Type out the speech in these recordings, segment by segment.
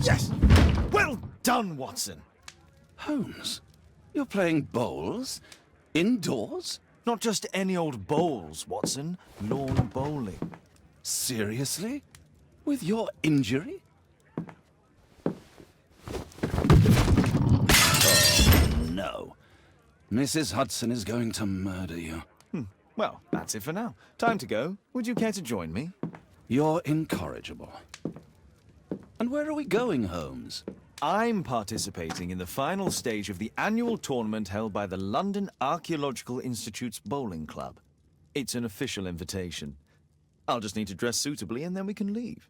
Yes! Well done, Watson! Holmes, you're playing bowls? Indoors? Not just any old bowls, Watson. Lawn bowling. Seriously? With your injury? Oh, no. Mrs. Hudson is going to murder you. Well, that's it for now. Time to go. Would you care to join me? You're incorrigible. And where are we going, Holmes? I'm participating in the final stage of the annual tournament held by the London Archaeological Institute's bowling club. It's an official invitation. I'll just need to dress suitably and then we can leave.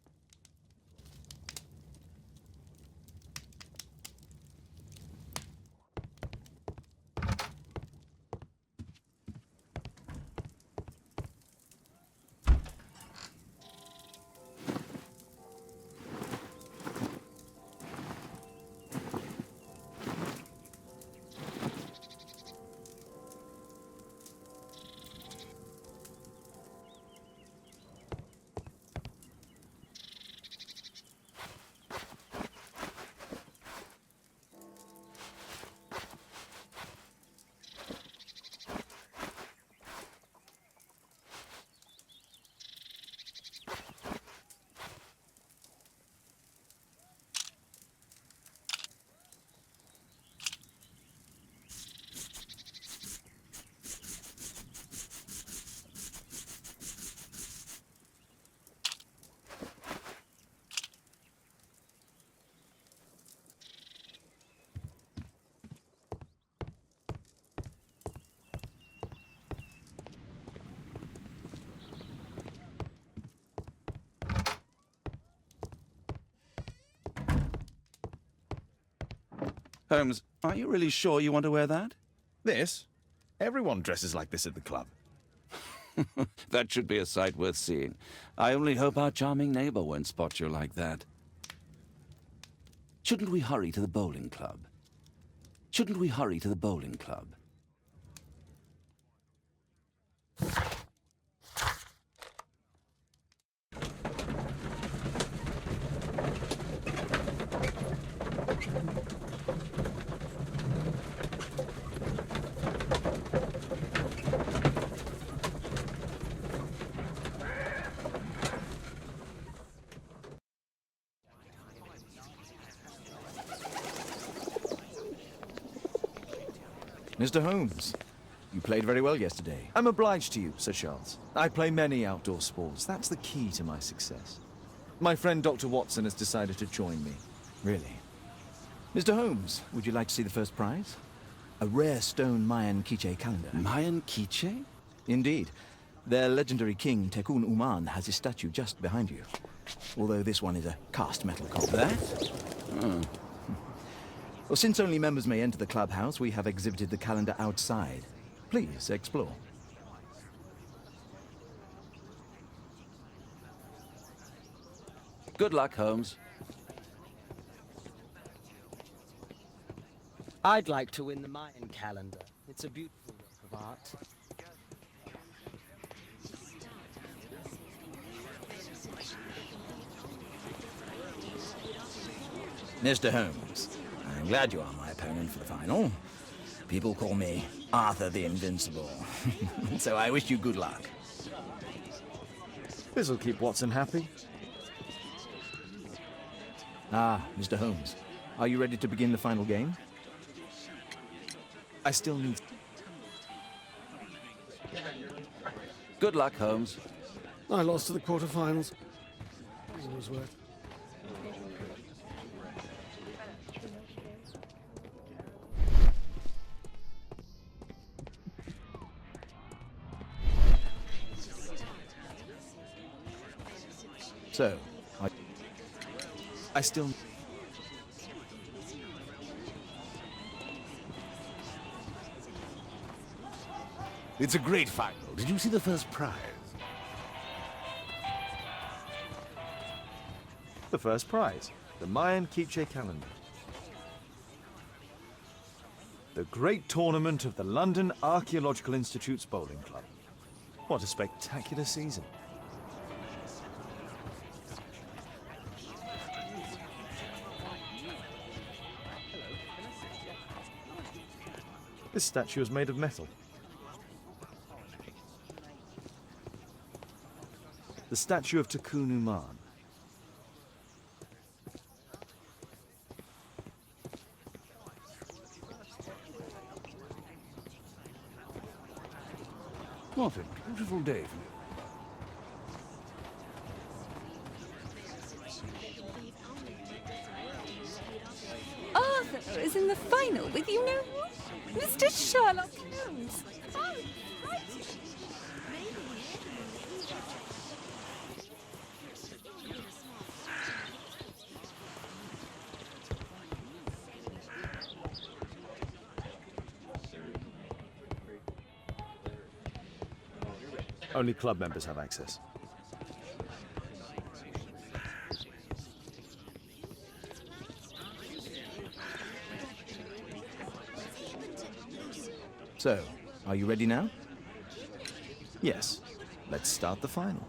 Holmes, are you really sure you want to wear that? This? Everyone dresses like this at the club. That should be a sight worth seeing. I only hope our charming neighbor won't spot you like that. Shouldn't we hurry to the bowling club? Shouldn't we hurry to the bowling club? Mr. Holmes, you played very well yesterday. I'm obliged to you, Sir Charles. I play many outdoor sports. That's the key to my success. My friend Dr. Watson has decided to join me. Really. Mr. Holmes, would you like to see the first prize? A rare stone Mayan quiche calendar. Mayan quiche? Indeed. Their legendary king, Tekun Uman, has his statue just behind you. Although this one is a cast metal copy. That? Oh. Well, since only members may enter the clubhouse, we have exhibited the calendar outside. Please, explore. Good luck, Holmes. I'd like to win the Mayan calendar. It's a beautiful work of art. Mr. Holmes, I'm glad you are my opponent for the final. People call me Arthur the Invincible. So I wish you good luck. This'll keep Watson happy. Ah, Mr. Holmes, are you ready to begin the final game? I still need... Good luck, Holmes. I lost to the quarterfinals. It was worth. So, I still... It's a great final. Did you see the first prize? The first prize, the Mayan quiche calendar. The great tournament of the London Archaeological Institute's bowling club. What a spectacular season. This statue is made of metal. The statue of Takunuman. What a beautiful day for you. Arthur is in the final with you know who? Mr. Sherlock Holmes. Oh, right. Only club members have access. So, are you ready now? Yes. Let's start the final.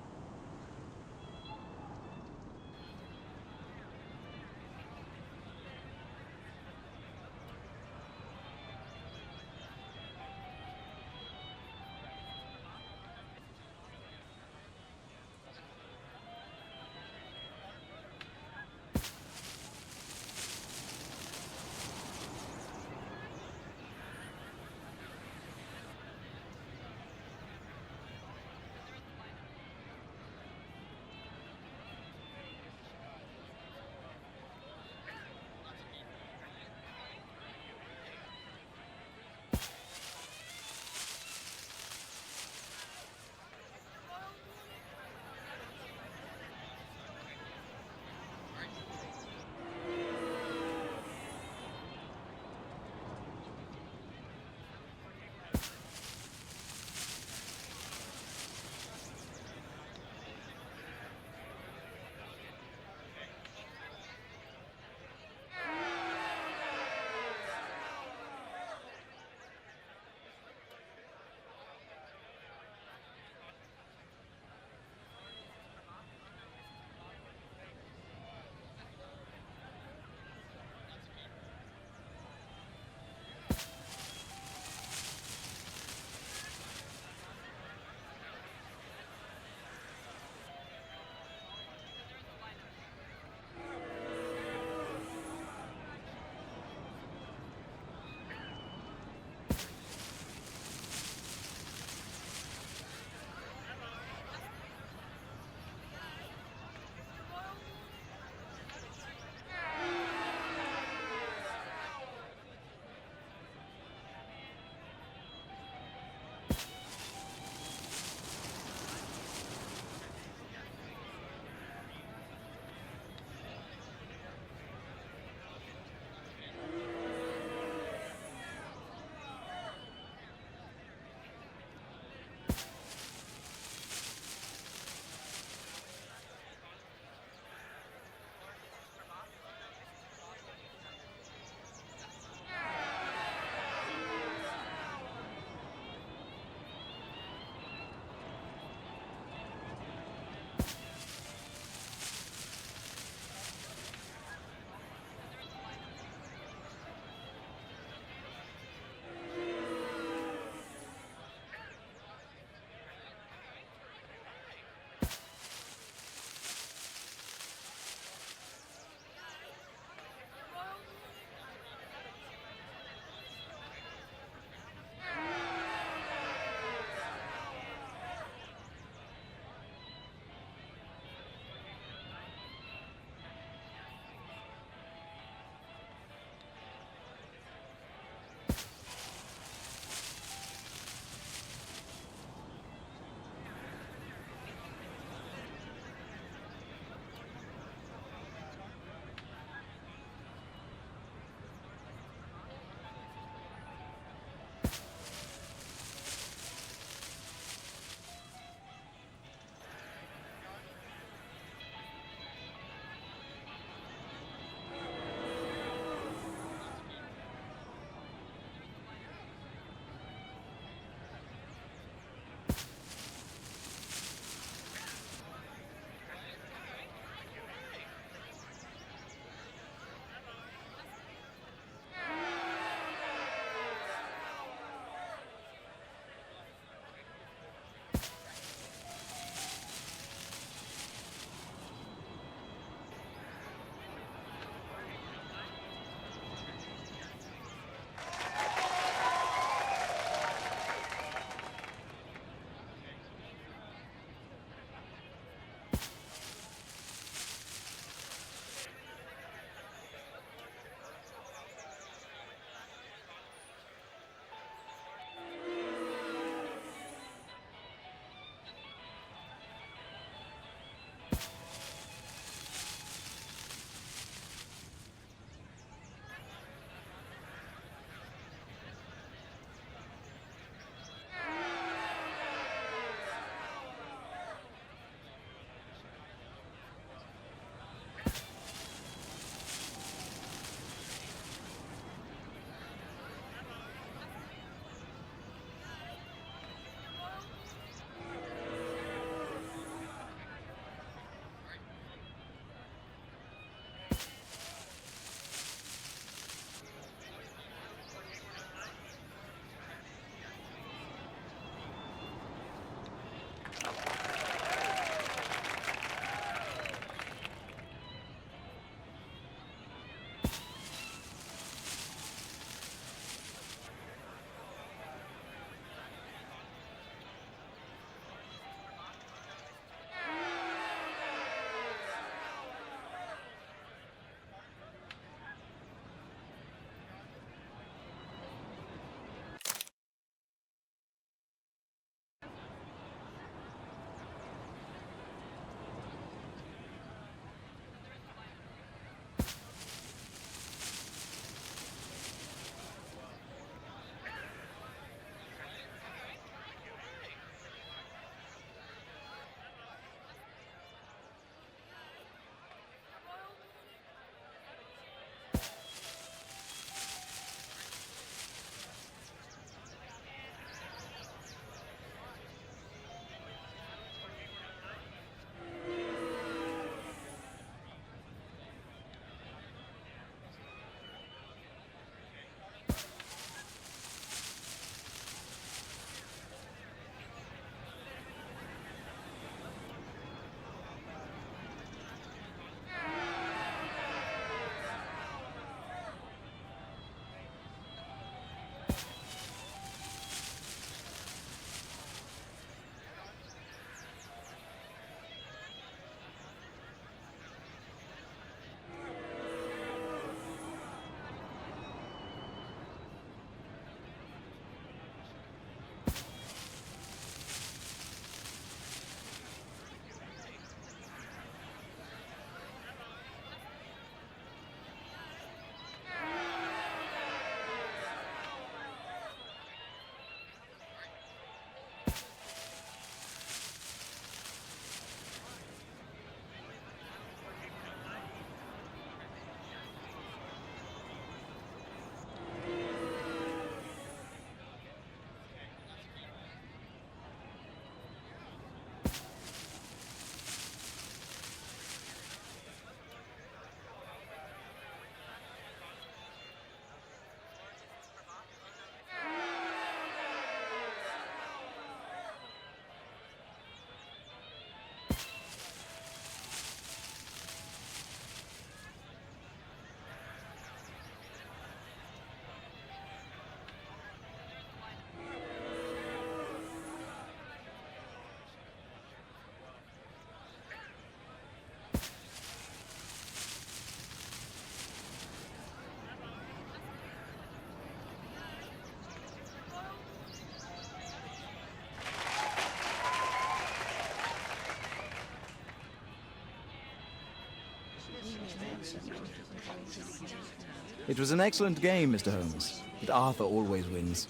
It was an excellent game, Mr. Holmes, but Arthur always wins.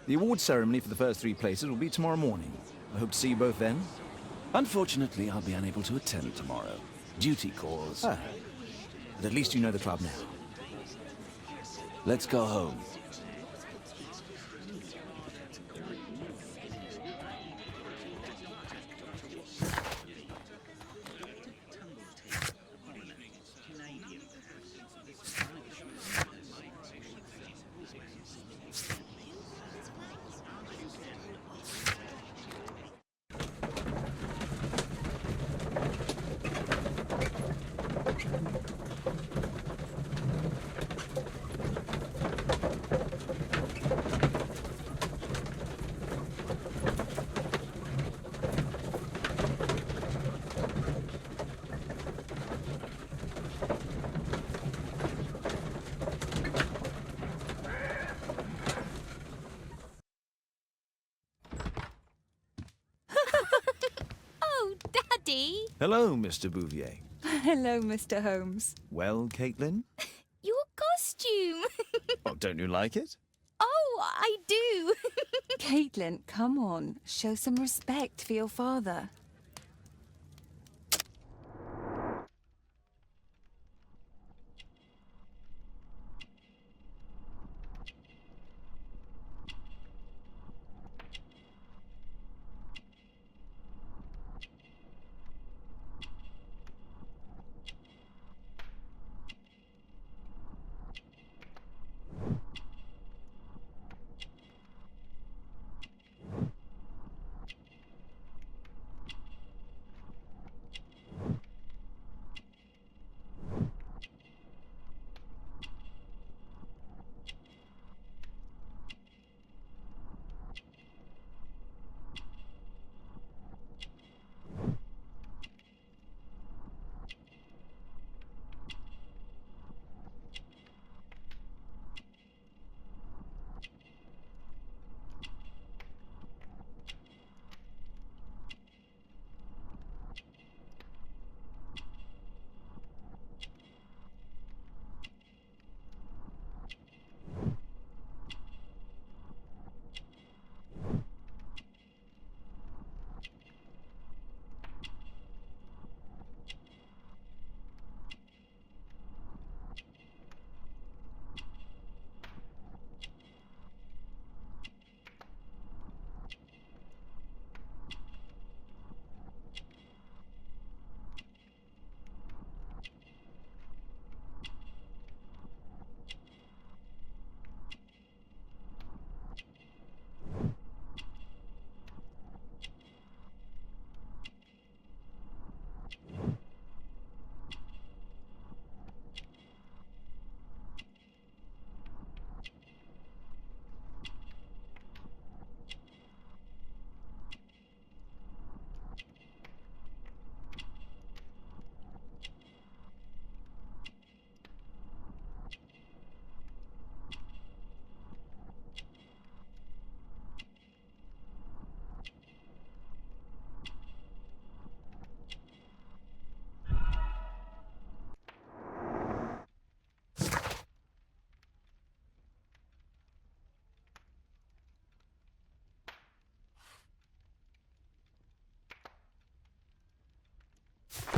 The award ceremony for the first 3 places will be tomorrow morning. I hope to see you both then. Unfortunately, I'll be unable to attend tomorrow. Duty calls. Ah, but at least you know the club now. Let's go home. Oh, Daddy! Hello, Mr. Bouvier. Hello, Mr. Holmes. Well, Caitlin? Your costume! Oh, don't you like it? Oh, I do! Caitlin, come on. Show some respect for your father.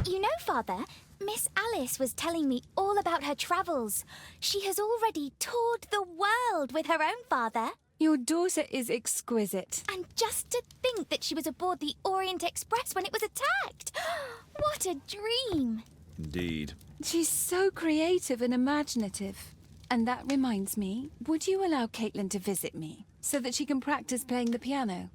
You know, Father, Miss Alice was telling me all about her travels. She has already toured the world with her own father. Your daughter is exquisite. And just to think that she was aboard the Orient Express when it was attacked. What a dream. Indeed. She's so creative and imaginative. And that reminds me, would you allow Caitlin to visit me so that she can practice playing the piano?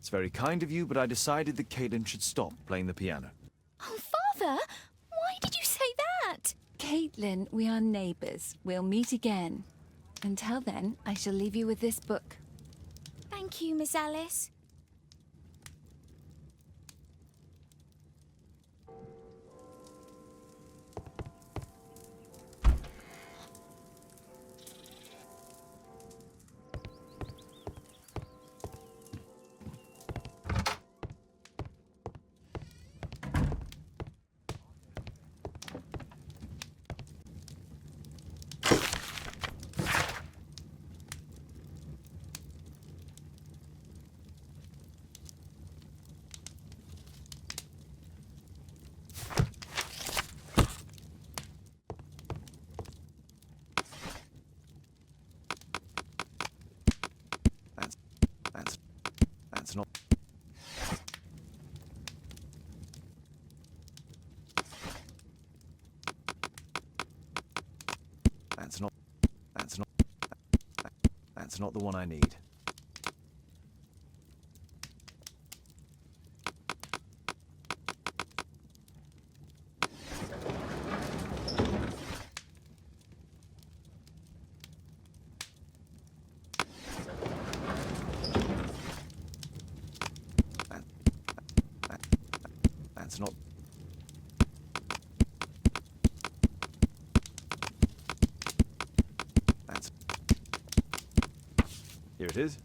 It's very kind of you, but I decided that Caitlin should stop playing the piano. Oh, Father, why did you say that? Caitlin, we are neighbours. We'll meet again. Until then, I shall leave you with this book. Thank you, Miss Alice. That's not... That's not... That's not the one I need. That's not... That's... Here it is.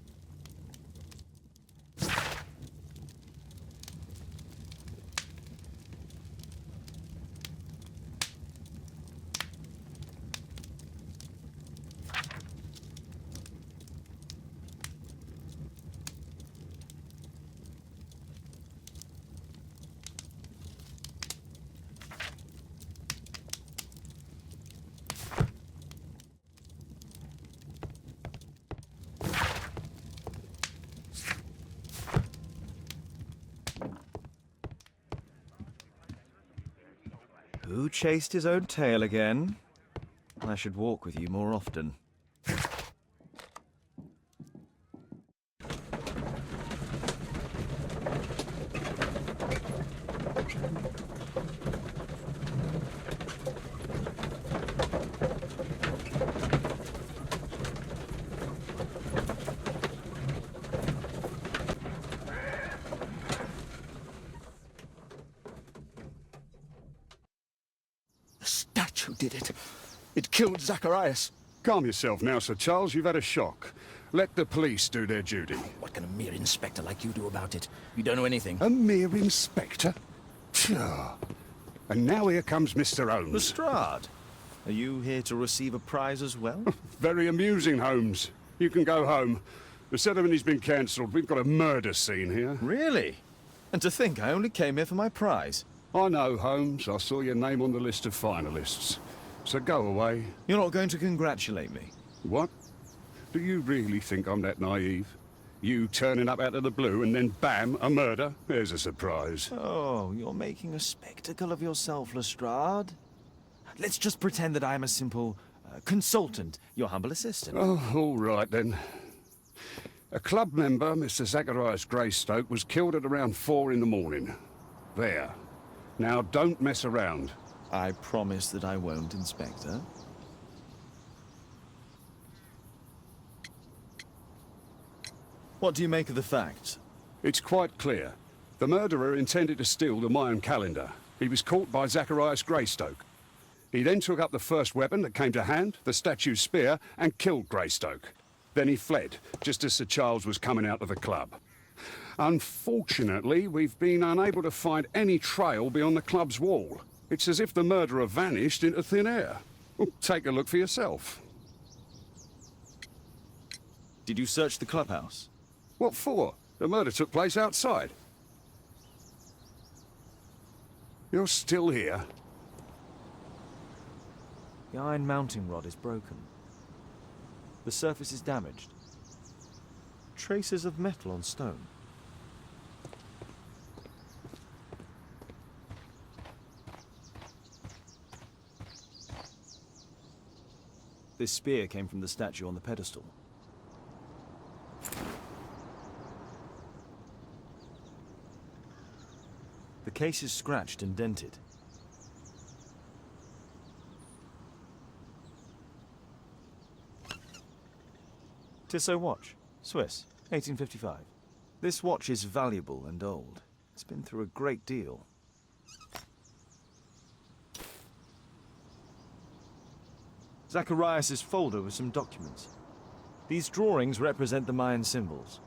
Who chased his own tail again? I should walk with you more often. Statue did it. It killed Zacharias. Calm yourself now, Sir Charles. You've had a shock. Let the police do their duty. What can a mere inspector like you do about it? You don't know anything. A mere inspector? Phew. And now here comes Mr. Holmes. Lestrade, are you here to receive a prize as well? Very amusing, Holmes. You can go home. The ceremony's been cancelled. We've got a murder scene here. Really? And to think I only came here for my prize. I know, Holmes. I saw your name on the list of finalists. So go away. You're not going to congratulate me? What? Do you really think I'm that naive? You turning up out of the blue and then bam, a murder? There's a surprise. Oh, you're making a spectacle of yourself, Lestrade. Let's just pretend that I'm a simple consultant, your humble assistant. Oh, all right then. A club member, Mr. Zacharias Greystoke, was killed at around 4 in the morning. There. Now don't mess around. I promise that I won't, Inspector. What do you make of the facts? It's quite clear. The murderer intended to steal the Mayan calendar. He was caught by Zacharias Greystoke. He then took up the first weapon that came to hand, the statue's spear, and killed Greystoke. Then he fled, just as Sir Charles was coming out of the club. Unfortunately, we've been unable to find any trail beyond the club's wall. It's as if the murderer vanished into thin air. Well, take a look for yourself. Did you search the clubhouse? What for? The murder took place outside. You're still here? The iron mounting rod is broken. The surface is damaged. Traces of metal on stone. This spear came from the statue on the pedestal. The case is scratched and dented. Tissot watch, Swiss, 1855. This watch is valuable and old. It's been through a great deal. Zacharias' folder with some documents. These drawings represent the Mayan symbols.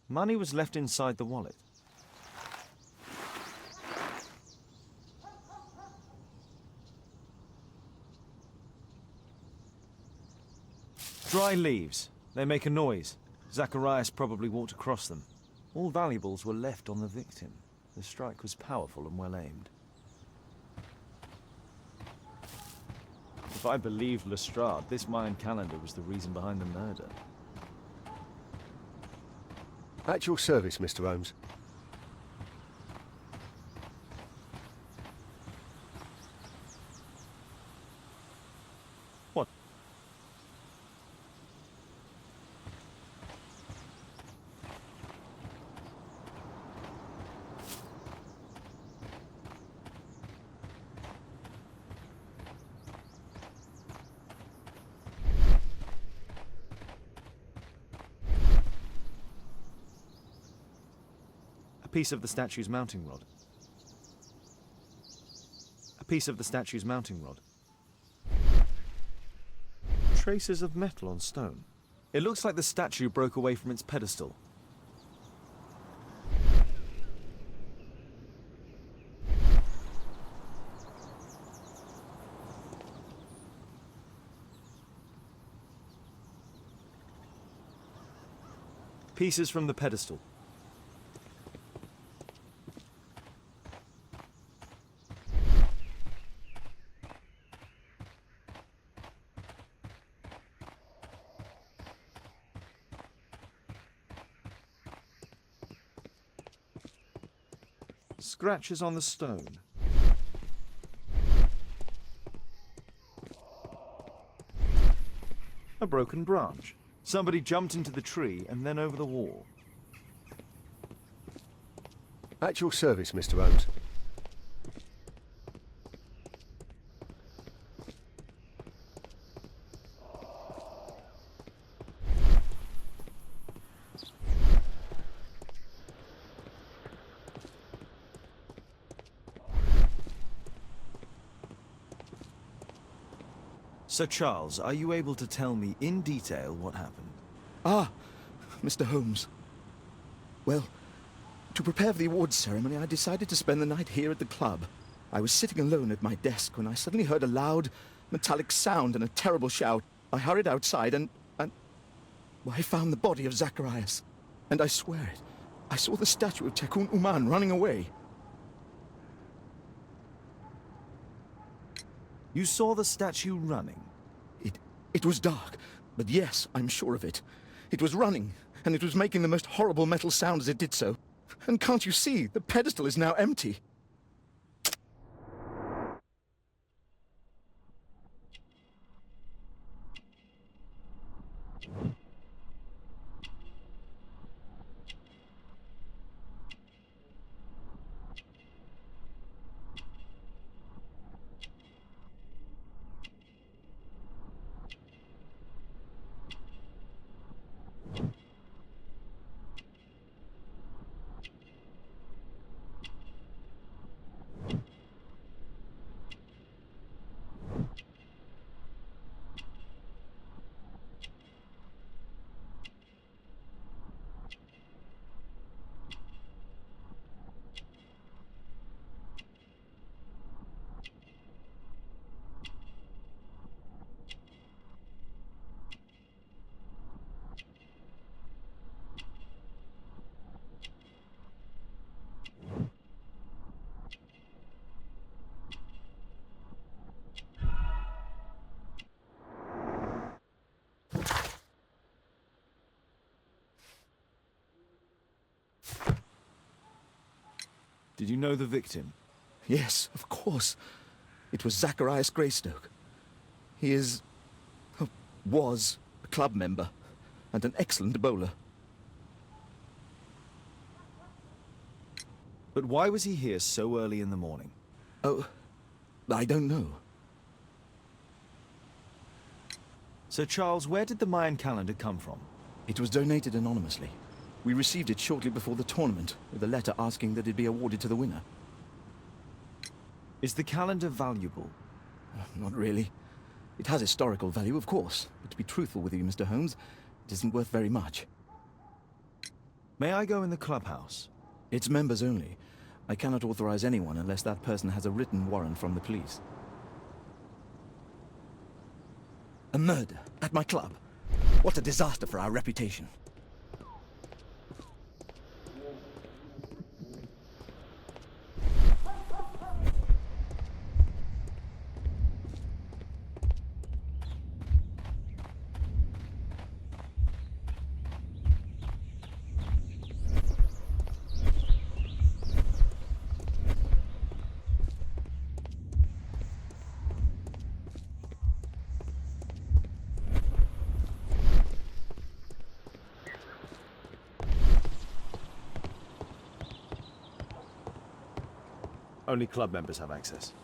Money was left inside the wallet. Dry leaves. They make a noise. Zacharias probably walked across them. All valuables were left on the victim. The strike was powerful and well aimed. If I believed Lestrade, this Mayan calendar was the reason behind the murder. At your service, Mr. Holmes. What? A piece of the statue's mounting rod. A piece of the statue's mounting rod. Traces of metal on stone. It looks like the statue broke away from its pedestal. Pieces from the pedestal. Scratches on the stone. A broken branch. Somebody jumped into the tree and then over the wall. At your service, Mr. Holmes. Sir Charles, are you able to tell me in detail what happened? Ah, Mr. Holmes. Well, to prepare for the awards ceremony, I decided to spend the night here at the club. I was sitting alone at my desk when I suddenly heard a loud, metallic sound and a terrible shout. I hurried outside and well, I found the body of Zacharias. And I swear it, I saw the statue of Tekun Uman running away. You saw the statue running? It was dark, but yes, I'm sure of it. It was running, and it was making the most horrible metal sound as it did so. And can't you see, the pedestal is now empty. Did you know the victim? Yes, of course. It was Zacharias Greystoke. He is... was a club member and an excellent bowler. But why was he here so early in the morning? Oh, I don't know. Sir Charles, where did the Mayan calendar come from? It was donated anonymously. We received it shortly before the tournament, with a letter asking that it be awarded to the winner. Is the calendar valuable? Not really. It has historical value, of course, but to be truthful with you, Mr. Holmes, it isn't worth very much. May I go in the clubhouse? It's members only. I cannot authorize anyone unless that person has a written warrant from the police. A murder at my club. What a disaster for our reputation. Only club members have access.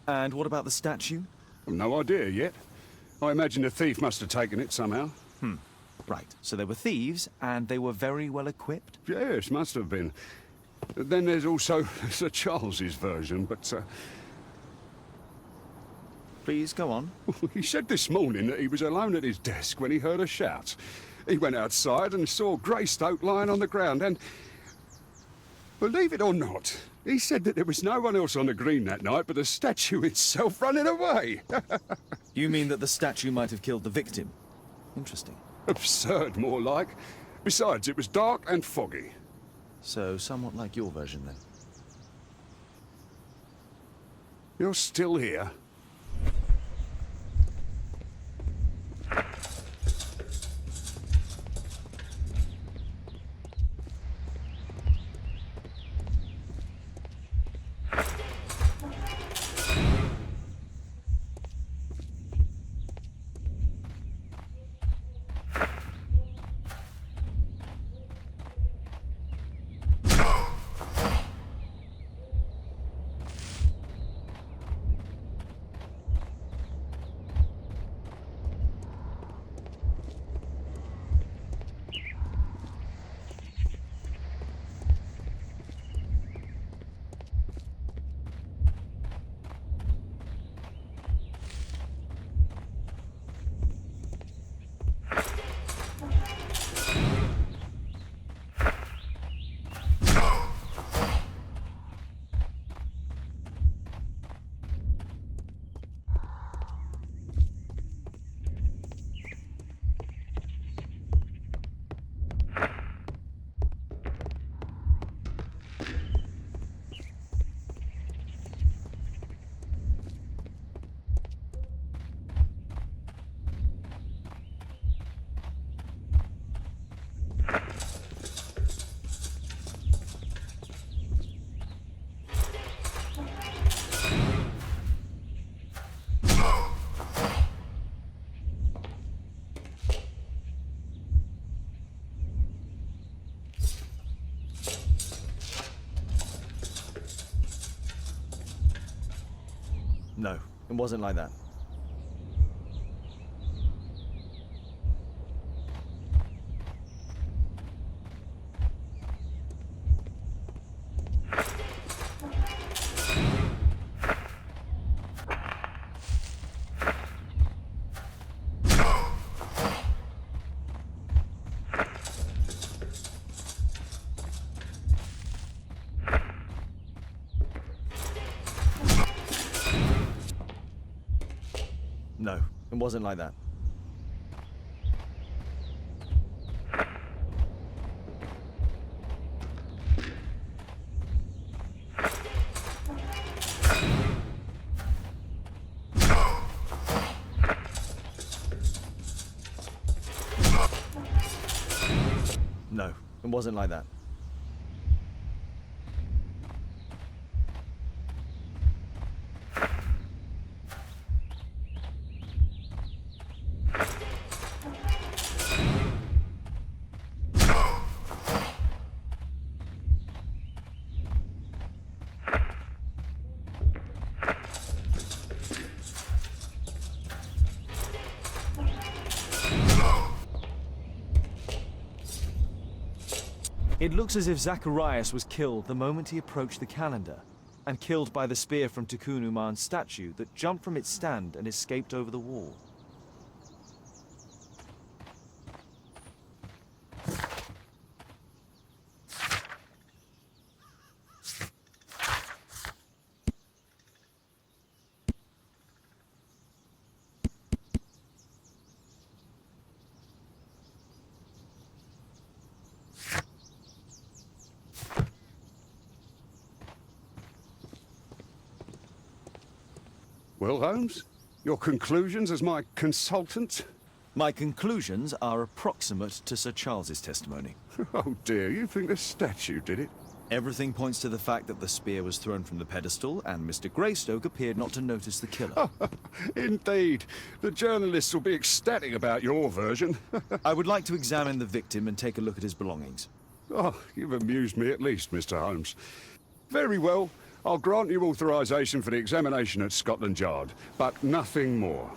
And what about the statue? I've no idea yet. I imagine the thief must have taken it somehow. Right, so they were thieves, and they were very well equipped? Yes, must have been. Then there's also Sir Charles's version, but Please, go on. he said this morning that he was alone at his desk when he heard a shout. He went outside and saw Greystoke lying on the ground and... Believe it or not, he said that there was no one else on the green that night but the statue itself running away. You mean that the statue might have killed the victim? Interesting. Absurd, more like. Besides, it was dark and foggy. So, somewhat like your version, then. You're still here. No, it wasn't like that. No, it wasn't like that. No, it wasn't like that. It looks as if Zacharias was killed the moment he approached the calendar, and killed by the spear from Tikkun Uman's statue that jumped from its stand and escaped over the wall. Well, Holmes, your conclusions as my consultant? My conclusions are approximate to Sir Charles's testimony. Oh dear, you think the statue did it? Everything points to the fact that the spear was thrown from the pedestal, and Mr. Greystoke appeared not to notice the killer. Indeed. The journalists will be ecstatic about your version. I would like to examine the victim and take a look at his belongings. Oh, you've amused me at least, Mr. Holmes. Very well. I'll grant you authorization for the examination at Scotland Yard, but nothing more.